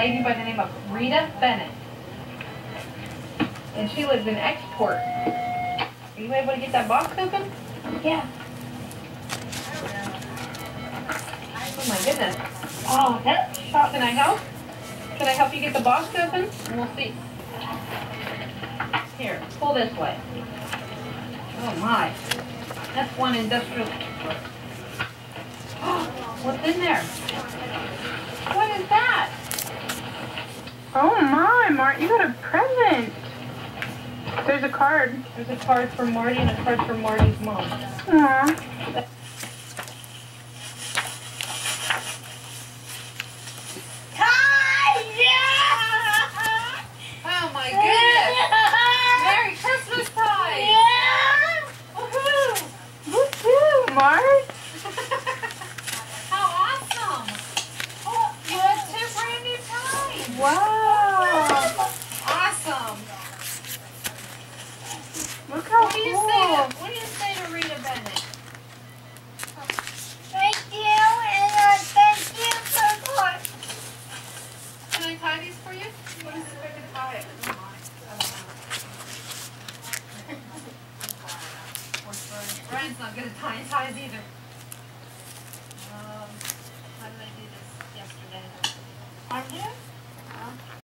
lady by the name of Rita Bennett. And she lives in Export. Are you able to get that box open? Yeah. Oh my goodness. Oh, that's shot. Can I help? Can I help you get the box open? And we'll see. Here, pull this way. Oh my. That's one industrial. What's in there? What is that? Oh my, Mart, you got a present. There's a card. There's a card for Marty and a card for Marty's mom. Aww. Oh my goodness! Merry Christmas time! Yeah! Woohoo! Woohoo, Mart! How awesome! Oh, you have 2 brand new ties! Wow! Awesome! Look how What do you say cool! to, what do you say to Rita Bennett? Thank you, and thank you so much. Can I tie these for you? Let me see if I can tie it. Brian's not good at tying ties either.